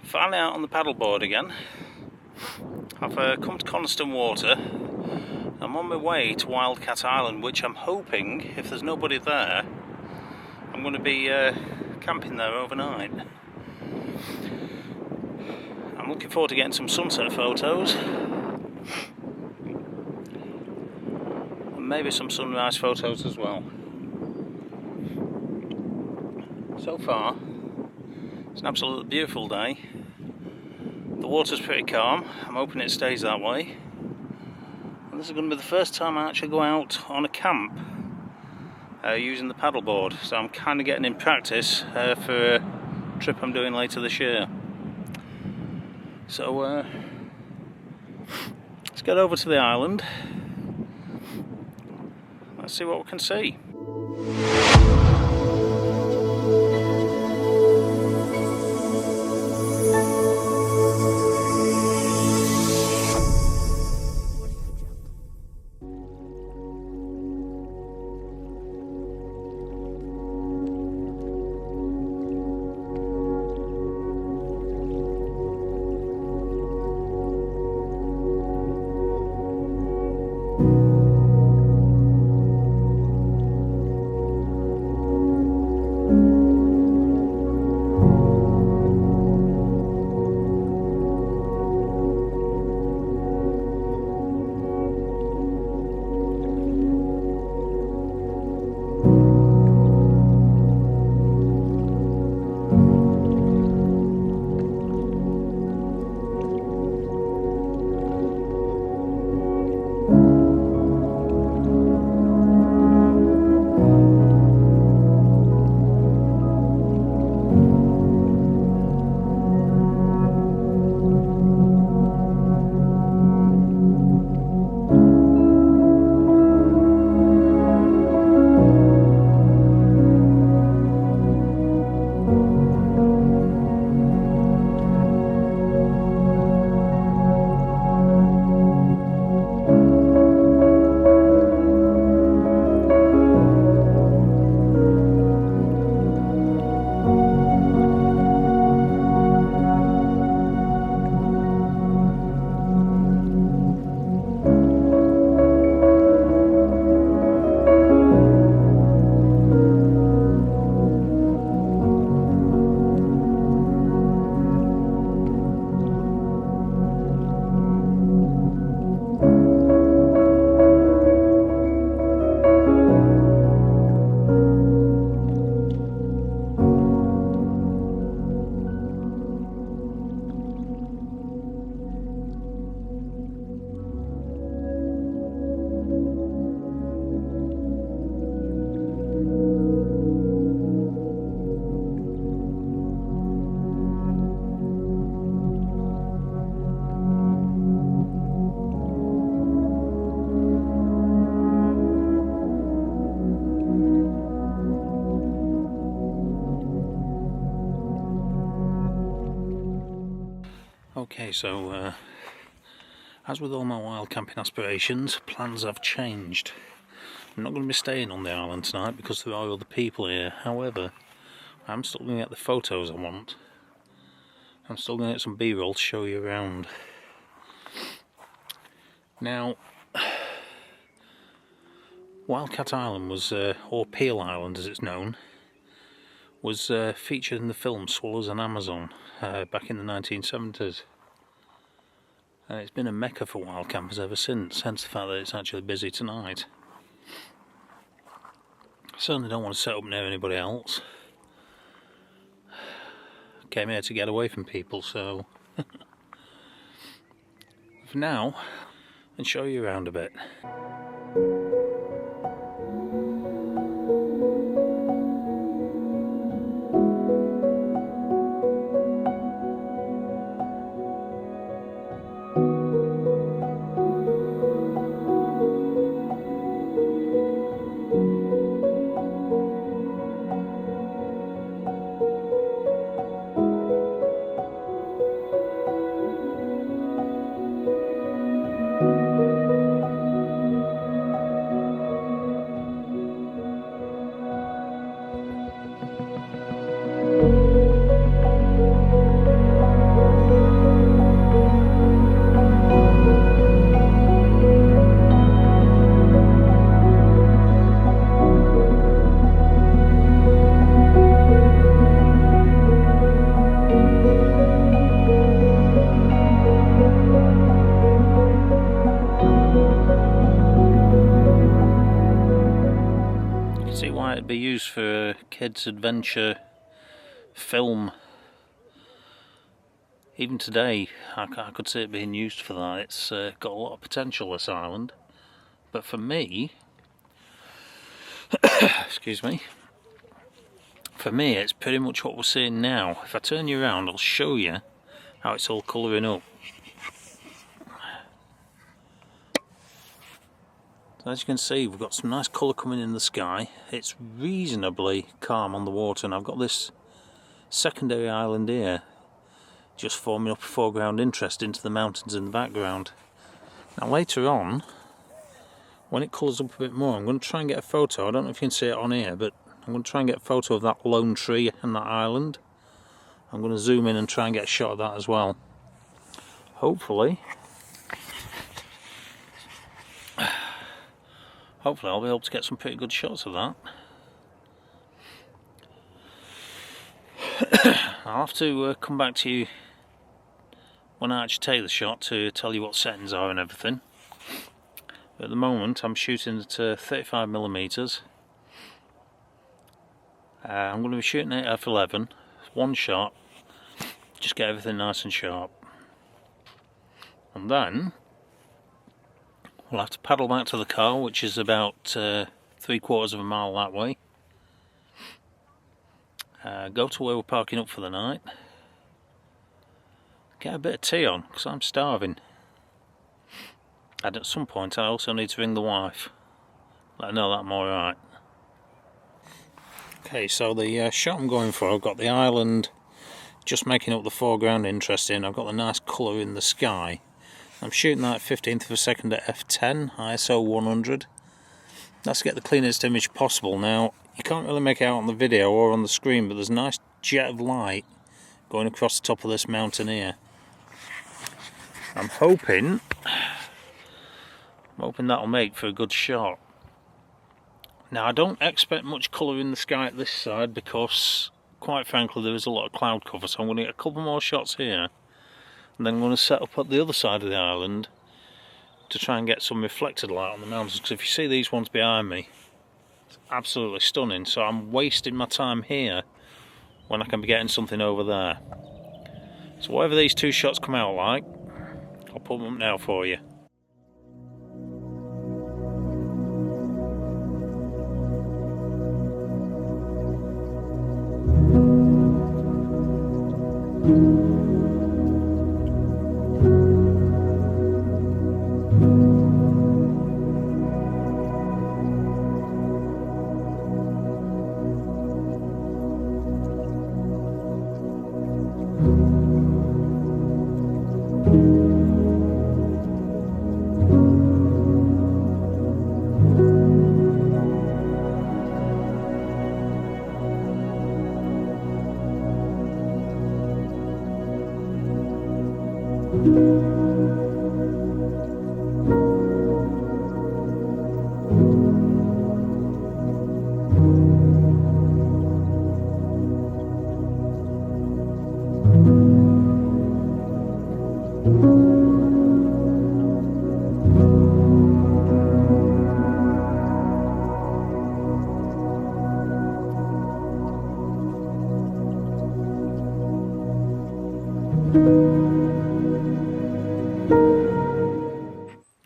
Finally out on the paddleboard again. I've come to Coniston Water. I'm on my way to Wildcat Island, which I'm hoping, if there's nobody there, I'm going to be camping there overnight. I'm looking forward to getting some sunset photos and maybe some sunrise photos as well. So far, it's an absolutely beautiful day. The water's pretty calm. I'm hoping it stays that way. And this is going to be the first time I actually go out on a camp using the paddleboard. So I'm kind of getting in practice for a trip I'm doing later this year. So let's get over to the island. Let's see what we can see. Okay, so as with all my wild camping aspirations, plans have changed. I'm not going to be staying on the island tonight because there are other people here. However, I'm still going to get the photos I want. I'm still going to get some B-roll to show you around. Now, Wildcat Island was, or Peel Island as it's known, was featured in the film Swallows and Amazon back in the 1970s. And it's been a mecca for wild campers ever since, hence the fact that it's actually busy tonight. I certainly don't want to set up near anybody else. I came here to get away from people, so for now, I'll show you around a bit. used for kids' adventure film. Even today, I could see it being used for that. It's got a lot of potential, this island. But for me, excuse me, for me it's pretty much what we're seeing now. If I turn you around, I'll show you how it's all colouring up. So as you can see, we've got some nice colour coming in the sky. It's reasonably calm on the water, and I've got this secondary island here just forming up a foreground interest into the mountains in the background. Now later on, when it colours up a bit more, I'm going to try and get a photo. I don't know if you can see it on here, but I'm going to try and get a photo of that lone tree and that island. I'm going to zoom in and try and get a shot of that as well. Hopefully I'll be able to get some pretty good shots of that. I'll have to come back to you when I actually take the shot to tell you what settings are and everything. But at the moment I'm shooting at 35mm. I'm going to be shooting at f11, one shot, just get everything nice and sharp. And then we'll have to paddle back to the car, which is about 3/4 of a mile that way. Go to where we're parking up for the night. Get a bit of tea on, because I'm starving. And at some point I also need to ring the wife. Let her know that I'm alright. Okay, so the shot I'm going for, I've got the island just making up the foreground interest in. I've got the nice colour in the sky. I'm shooting that at 15th of a second at f10, ISO 100. That's to get the cleanest image possible. Now, you can't really make it out on the video or on the screen, but there's a nice jet of light going across the top of this mountain here. I'm hoping that'll make for a good shot. Now, I don't expect much colour in the sky at this side because, quite frankly, there is a lot of cloud cover, so I'm going to get a couple more shots here, and then I'm going to set up at the other side of the island to try and get some reflected light on the mountains, because if you see these ones behind me, it's absolutely stunning. So I'm wasting my time here when I can be getting something over there. So whatever these two shots come out like, I'll put them up now for you.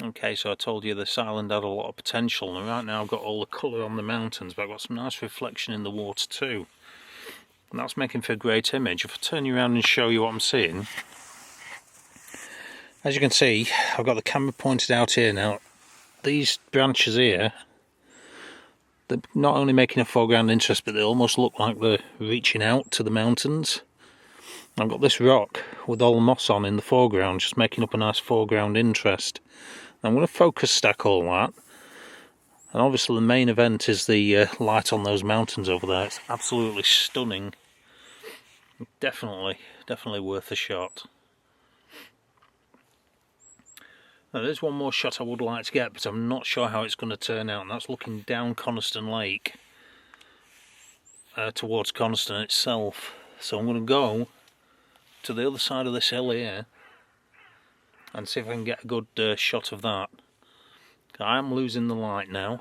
Okay, so I told you this island had a lot of potential, and right now I've got all the colour on the mountains, but I've got some nice reflection in the water too. And that's making for a great image. If I turn you around and show you what I'm seeing, as you can see, I've got the camera pointed out here now. These branches here, they're not only making a foreground interest, but they almost look like they're reaching out to the mountains. I've got this rock with all the moss on in the foreground, just making up a nice foreground interest. I'm going to focus stack all that, and obviously the main event is the light on those mountains over there. It's absolutely stunning. Definitely worth a shot. Now there's one more shot I would like to get, but I'm not sure how it's going to turn out, and that's looking down Coniston Lake towards Coniston itself. So I'm going to go to the other side of this hill here and see if I can get a good shot of that. I am losing the light now,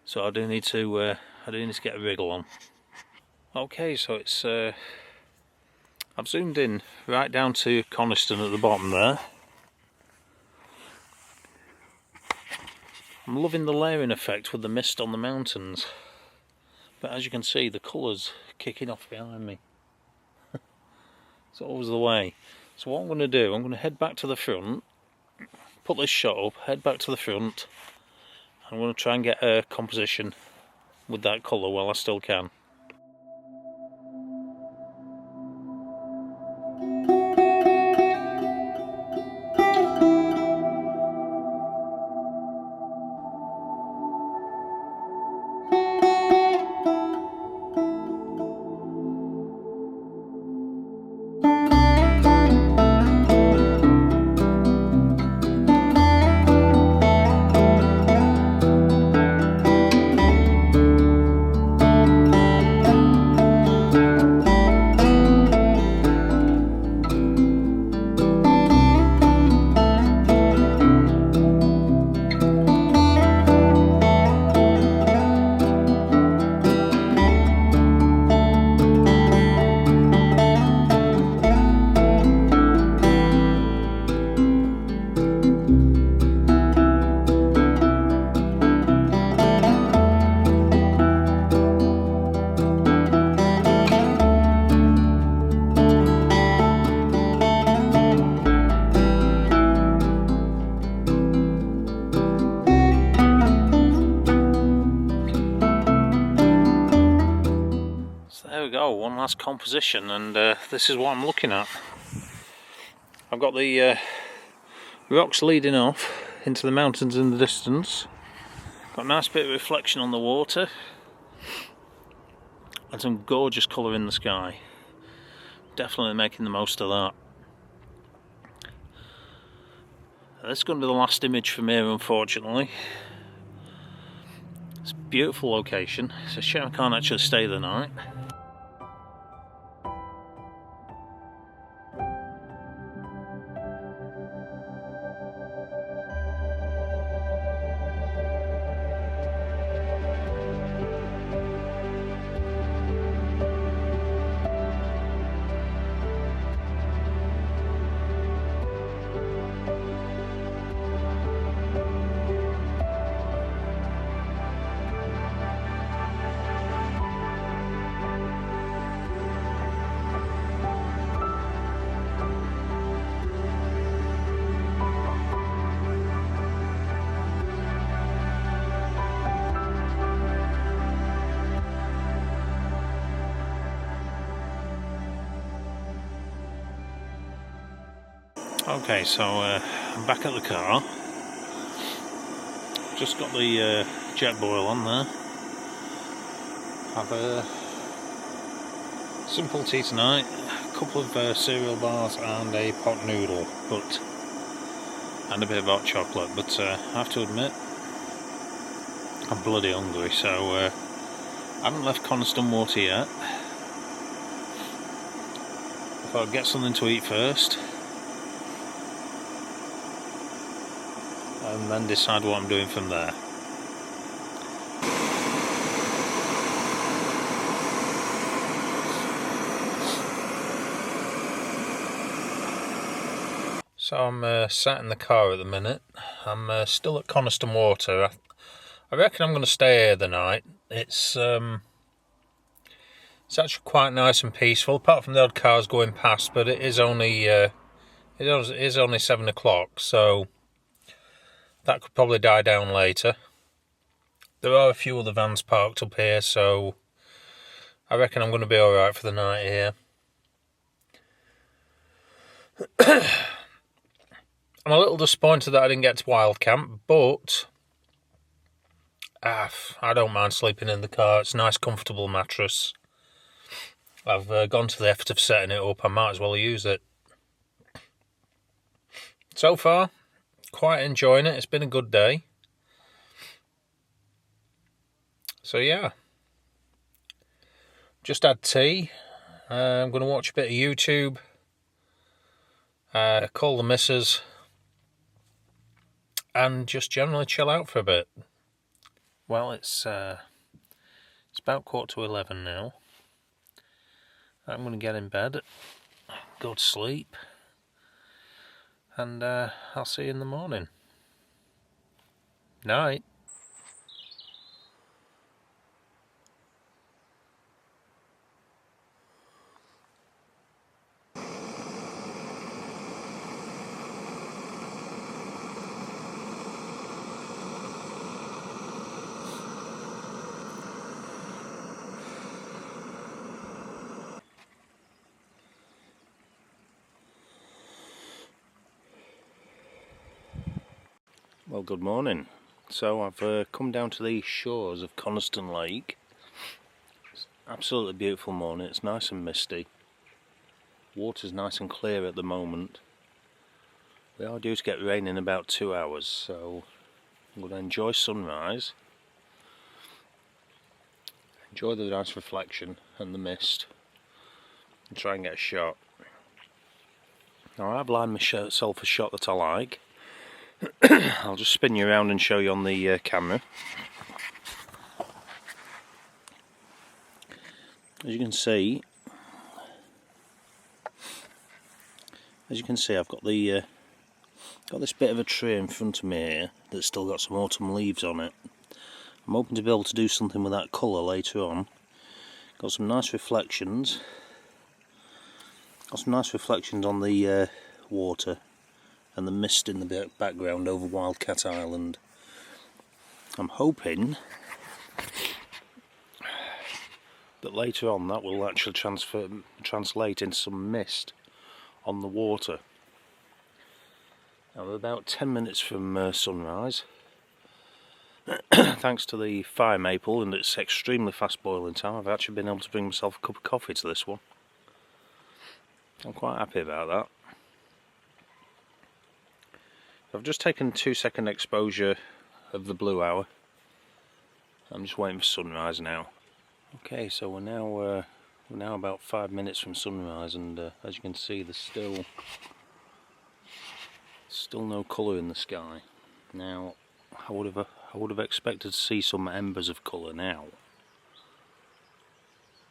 so I do need to I do need to get a wriggle on. Okay, so it's I've zoomed in right down to Coniston at the bottom there. I'm loving the layering effect with the mist on the mountains, but as you can see, the colours kicking off behind me. It's always the way. So what I'm going to do, I'm going to head back to the front, put this shot up, head back to the front. I'm going to try and get a composition with that colour while I still can. There we go, one last composition, and this is what I'm looking at. I've got the rocks leading off into the mountains in the distance. Got a nice bit of reflection on the water, and some gorgeous colour in the sky. Definitely making the most of that. This is going to be the last image from here, unfortunately. It's a beautiful location. It's a shame I can't actually stay the night. Okay, so I'm back at the car. Just got the jet boil on there. Have a simple tea tonight, a couple of cereal bars and a pot noodle, and a bit of hot chocolate. But I have to admit, I'm bloody hungry, so I haven't left Coniston Water yet. I thought I'd get something to eat first, and then decide what I'm doing from there. So I'm sat in the car at the minute. I'm still at Coniston Water. I reckon I'm going to stay here the night. It's actually quite nice and peaceful, apart from the odd cars going past. But it is only 7 o'clock, so that could probably die down later. There are a few other vans parked up here, so I reckon I'm going to be alright for the night here. I'm a little disappointed that I didn't get to Wild Camp, but I don't mind sleeping in the car. It's a nice, comfortable mattress. I've gone to the effort of setting it up. I might as well use it. So far, quite enjoying it. It's been a good day. So yeah, just had tea. I'm going to watch a bit of YouTube. Call the missus. And just generally chill out for a bit. Well, it's It's about 11:15 now. I'm going to get in bed, go to sleep, and I'll see you in the morning. Night. Well, good morning. So I've come down to the shores of Coniston Lake. It's absolutely beautiful morning. It's nice and misty. Water's nice and clear at the moment. We are due to get rain in about 2 hours, so I'm going to enjoy sunrise, enjoy the nice reflection and the mist, and try and get a shot. Now I've lined myself a shot that I like. I'll just spin you around and show you on the camera. As you can see, I've got this bit of a tree in front of me here that's still got some autumn leaves on it. I'm hoping to be able to do something with that colour later on. Got some nice reflections. Got some nice reflections on the water and the mist in the background over Wildcat Island. I'm hoping that later on that will actually translate into some mist on the water. Now we're about 10 minutes from sunrise. Thanks to the fire maple and its extremely fast boiling time, I've actually been able to bring myself a cup of coffee to this one. I'm quite happy about that. I've just taken a 2-second exposure of the blue hour. I'm just waiting for sunrise now. Okay, so we're now about 5 minutes from sunrise, and as you can see, there's still no colour in the sky. Now, I would have expected to see some embers of colour now.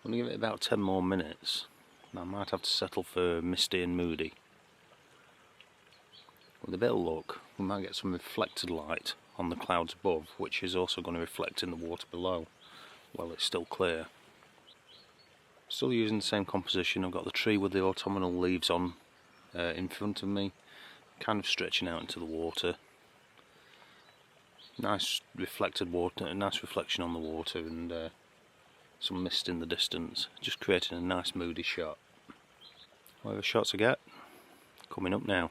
I'm going to give it about 10 more minutes. I might have to settle for misty and moody. With a bit of luck, we might get some reflected light on the clouds above, which is also going to reflect in the water below while it's still clear. Still using the same composition. I've got the tree with the autumnal leaves on in front of me, kind of stretching out into the water. Nice reflected water, a nice reflection on the water, and some mist in the distance, just creating a nice moody shot. Whatever shots I get, coming up now.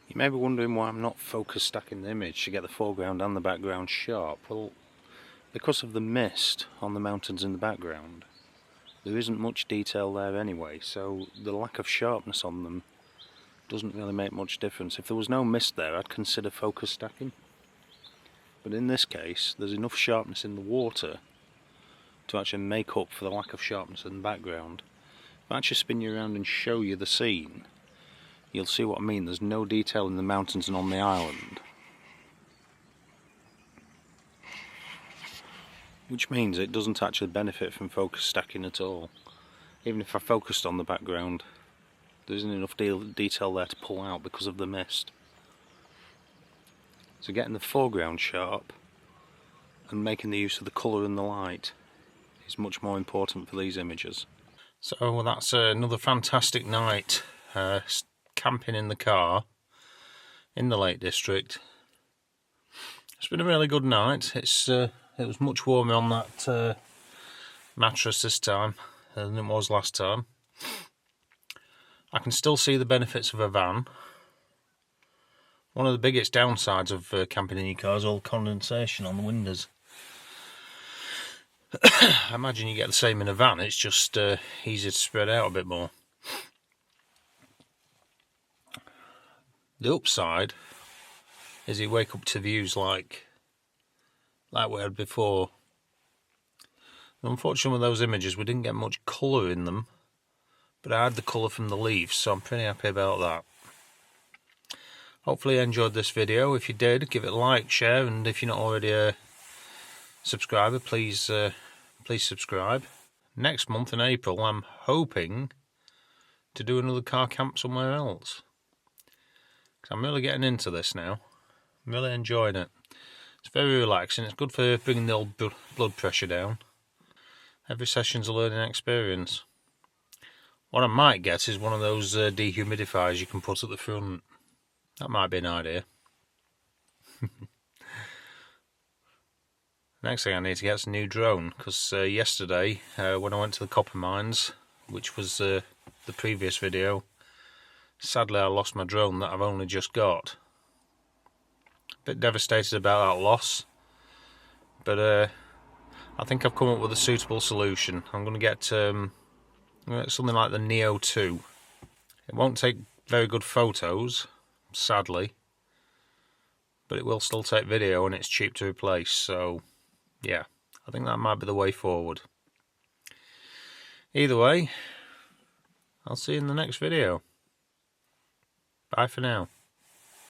You may be wondering why I'm not focus stacking the image to get the foreground and the background sharp. Well, because of the mist on the mountains in the background, there isn't much detail there anyway, so the lack of sharpness on them doesn't really make much difference. If there was no mist there, I'd consider focus stacking. But in this case, there's enough sharpness in the water to actually make up for the lack of sharpness in the background. If I actually spin you around and show you the scene, you'll see what I mean. There's no detail in the mountains and on the island, which means it doesn't actually benefit from focus stacking at all. Even if I focused on the background, there isn't enough detail there to pull out because of the mist. So getting the foreground sharp and making the use of the colour and the light is much more important for these images. So that's another fantastic night camping in the car in the Lake District It's been a really good night. It was much warmer on that mattress this time than it was last time. I can still see the benefits of a van. One of the biggest downsides of camping in your car is all condensation on the windows. I imagine you get the same in a van, it's just easier to spread out a bit more. The upside is you wake up to views like we had before. Unfortunately with those images we didn't get much colour in them, but I had the colour from the leaves, so I'm pretty happy about that. Hopefully you enjoyed this video. If you did, give it a like, share, and if you're not already a subscriber, please subscribe. Next month in April I'm hoping to do another car camp somewhere else. I'm really getting into this now. I'm really enjoying it. It's very relaxing, it's good for bringing the old blood pressure down. Every session's a learning experience. What I might get is one of those dehumidifiers you can put at the front. That might be an idea. Next thing I need to get is a new drone, because yesterday when I went to the copper mines, which was the previous video, sadly I lost my drone that I've only just got. A bit devastated about that loss, but I think I've come up with a suitable solution. I'm going to get something like the Neo 2. It won't take very good photos, sadly, but it will still take video and it's cheap to replace, so yeah, I think that might be the way forward. Either way, I'll see you in the next video. Bye for now.